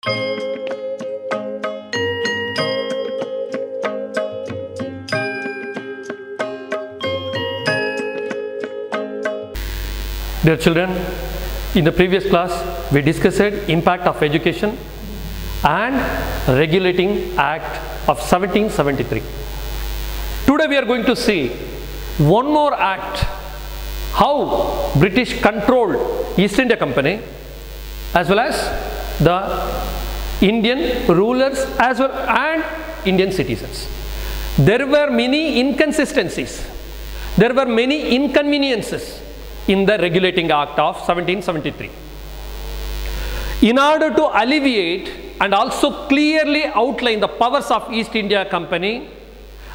Dear children, in the previous class we discussed impact of education and Regulating Act of 1773. Today we are going to see one more act, how British controlled East India Company as well as the Indian rulers as well and Indian citizens. There were many inconsistencies, there were many inconveniences in the Regulating Act of 1773. In order to alleviate and also clearly outline the powers of East India Company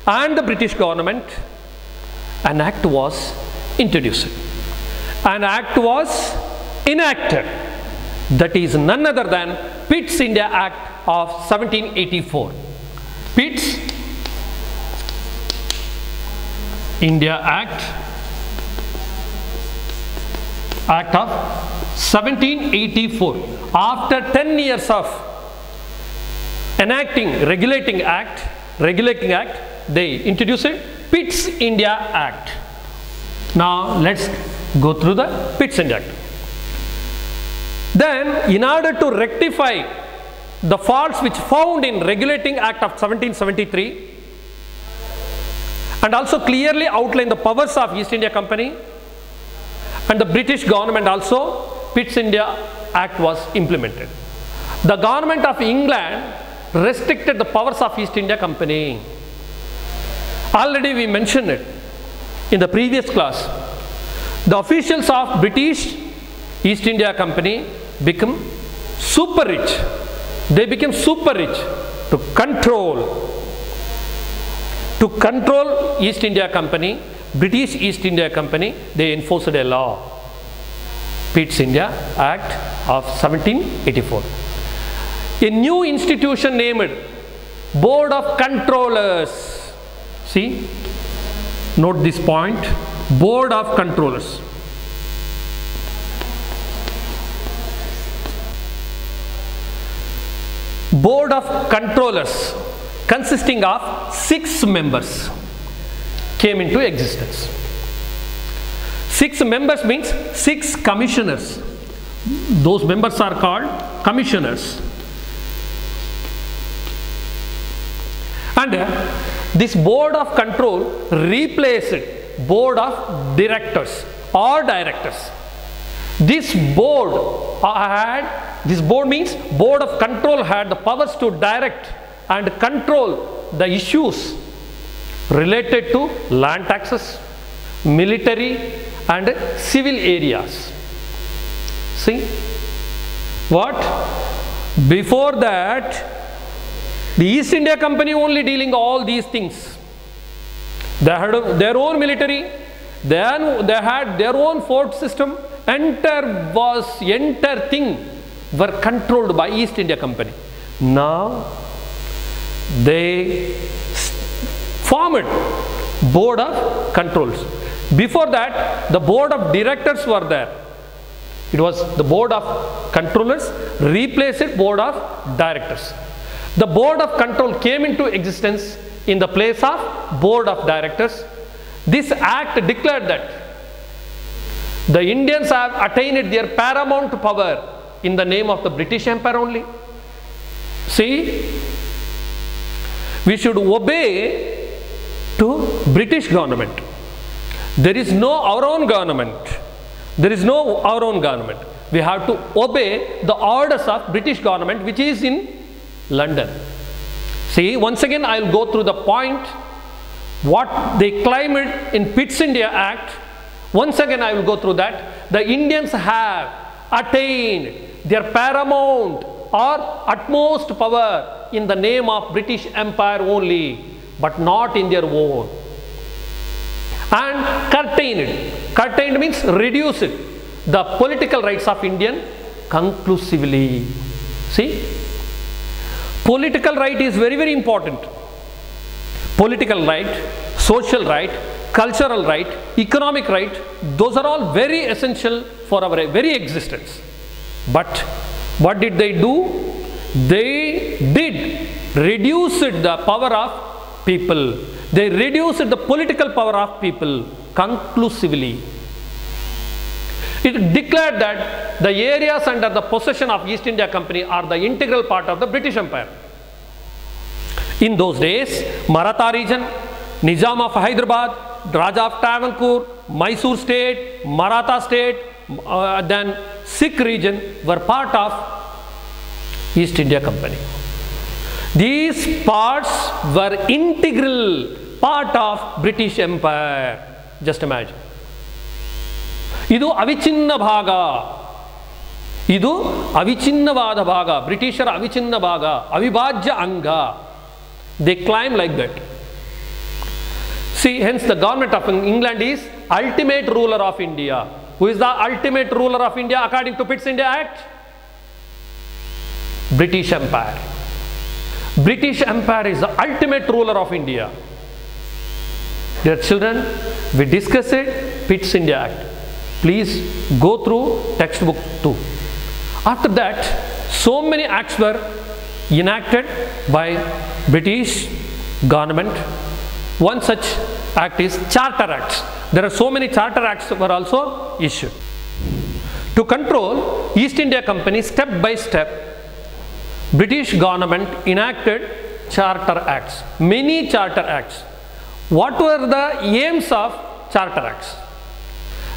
and the British government, an act was introduced. An act was enacted, that is none other than Pitt's India Act of 1784. Pitt's India Act of 1784. After 10 years of enacting Regulating Act, they introduced Pitt's India Act. Now let's go through the Pitt's India Act. Then, in order to rectify the faults which found in Regulating Act of 1773 and also clearly outline the powers of East India Company and the British government, also Pitt's India Act was implemented. The government of England restricted the powers of East India Company. Already we mentioned it in the previous class. The officials of British East India Company become super rich. They became super rich to control East India Company. British East India Company, they enforced a law, Pitt's India Act of 1784. A new institution named Board of Controllers. See, note this point, Board of Controllers. Board of Controllers consisting of 6 members came into existence. 6 members means 6 commissioners. Those members are called commissioners. And this board of control replaced board of directors or directors. This board means board of control had the powers to direct and control the issues related to land taxes, military and civil areas. See what? Before that, the East India Company only dealing all these things. They had their own military, then they had their own fort system. Entire thing were controlled by East India Company. Now they formed board of controls. Before that, the board of directors were there. It was the board of controllers replaced board of directors. The board of control came into existence in the place of board of directors. This act declared that the Indians have attained their paramount power in the name of the British Empire only. See, we should obey to British government. There is no our own government. There is no our own government. We have to obey the orders of British government which is in London. See, once again I will go through the point what they claimed in Pitt's India Act. Once again I will go through that. The Indians have attained their paramount or utmost power in the name of British Empire only, but not in their own. And curtained means reduced the political rights of Indian conclusively. See, political right is very, very important. Political right, social right, cultural right, economic right, those are all very essential for our very existence. But what did they do? they did reduce the power of people. They reduced the political power of people conclusively. It declared that the areas under the possession of East India Company are the integral part of the British Empire. In those days, Maratha region, Nizam of Hyderabad, Raja of Travancore, Mysore state, Maratha state, then Sikh region were part of East India Company. These parts were integral part of British Empire. Just imagine. ಇದು ಅವಿಚ್ಛಿನ್ನ ಭಾಗ, ಇದು ಅವಿಚ್ಛಿನ್ನವಾದ ಭಾಗ, ಬ್ರಿಟಿಷರ ಅವಿಚ್ಛಿನ್ನ ಭಾಗ, ಅವಿಭಾಜ್ಯ ಅಂಗ. They claim like that. See, hence the government of England is ultimate ruler of India. Who is the ultimate ruler of India according to Pitt's India Act? British Empire. British Empire is the ultimate ruler of India. Dear children, we discuss it, Pitt's India Act. Please go through textbook 2. After that, so many acts were enacted by British government. One such act is Charter Acts. There are so many Charter Acts were also issued. To control East India Company step by step, British government enacted Charter Acts. Many Charter Acts. What were the aims of Charter Acts?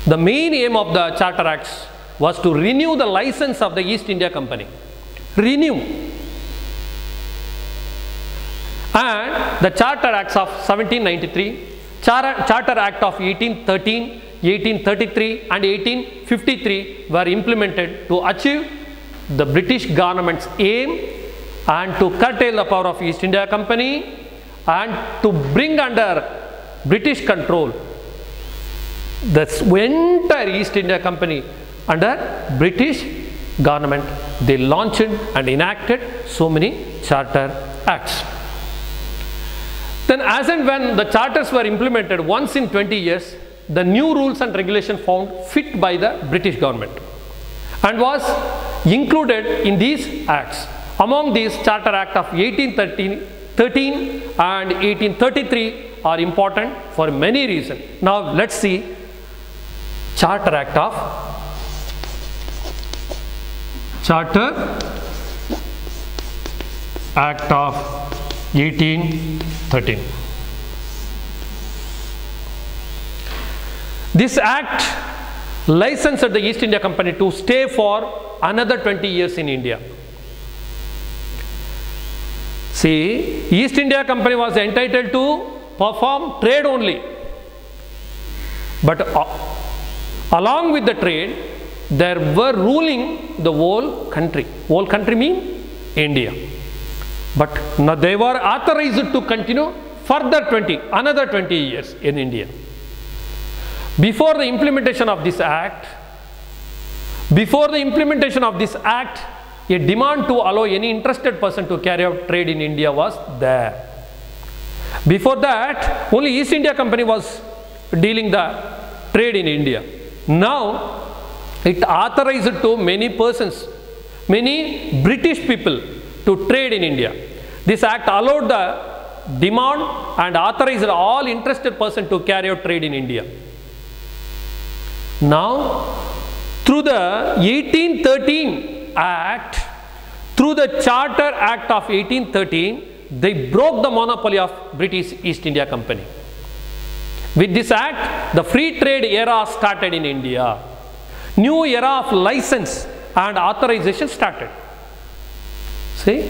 The main aim of the Charter Acts was to renew the license of the East India Company. Renew. And the Charter Acts of 1793, Charter Act of 1813, 1833 and 1853 were implemented to achieve the British government's aim and to curtail the power of East India Company and to bring under British control the entire East India Company under British government. They launched and enacted so many Charter Acts. Then as and when the charters were implemented once in 20 years, the new rules and regulations found fit by the British government and was included in these acts. Among these, Charter Act of 1813 and 1833 are important for many reasons. Now let's see Charter Act of 1813. This act licensed the East India Company to stay for another 20 years in India. See, East India Company was entitled to perform trade only. But along with the trade, there were ruling the whole country. Whole country mean India. But now they were authorized to continue further another 20 years in India. Before the implementation of this act, a demand to allow any interested person to carry out trade in India was there. Before that, only East India Company was dealing the trade in India. Now, it authorized to many persons, many British people to trade in India. This act allowed the demand and authorized all interested persons to carry out trade in India. Now, through the 1813 Act, through the Charter Act of 1813, they broke the monopoly of British East India Company. With this act, the free trade era started in India. New era of license and authorization started. See?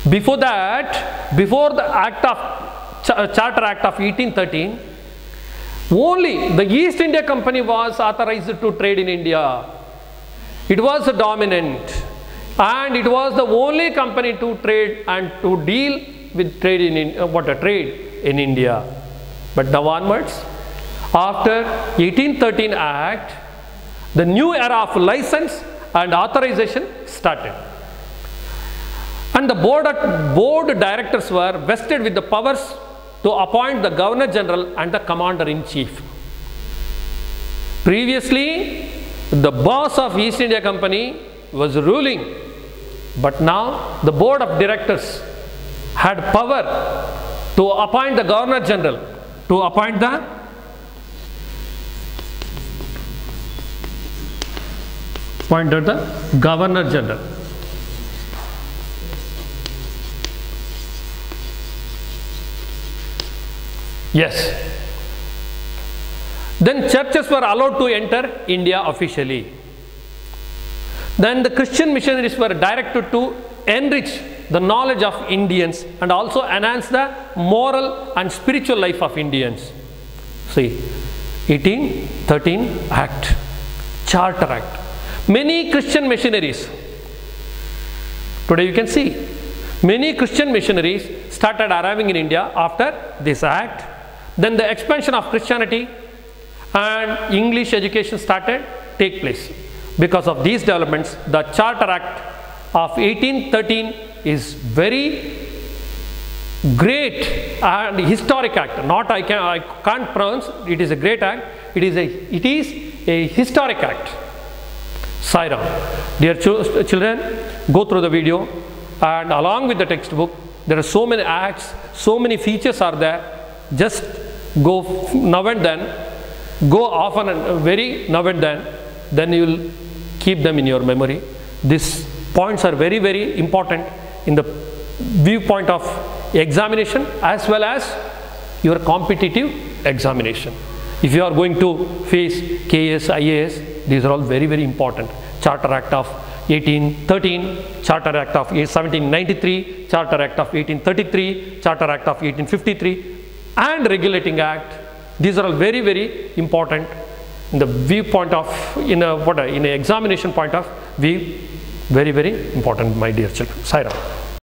Before that, before the Charter Act of 1813, only the East India Company was authorized to trade in India. It was dominant and it was the only company to trade and to deal with trade in India. But now onwards, after 1813 Act, the new era of license and authorization started. And the board directors were vested with the powers to appoint the Governor General and the Commander-in-Chief. Previously, the boss of East India Company was ruling But now the board of directors had power to appoint the Governor General, to appoint the Governor General. Yes. Then churches were allowed to enter India officially. Then the Christian missionaries were directed to enrich the knowledge of Indians and also enhance the moral and spiritual life of Indians. See, 1813 Act, Charter Act. Many Christian missionaries, today you can see, many Christian missionaries started arriving in India after this act. Then the expansion of Christianity and English education started take place. Because of these developments, the Charter Act of 1813 is very great and historic act. I can't pronounce. It is a great act. It is a historic act. Sai Ram. Dear children, go through the video, and along with the textbook, there are so many acts, so many features are there. Just go now and then, go often and very now and then you will keep them in your memory. These points are very, very important in the viewpoint of examination as well as your competitive examination. If you are going to face KS, IAS, these are all very, very important. Charter Act of 1813, Charter Act of 1793, Charter Act of 1833, Charter Act of 1853, and Regulating Act. These are all very, very important in the viewpoint of, in an examination point of view, very, very important, my dear children. Sai Ram.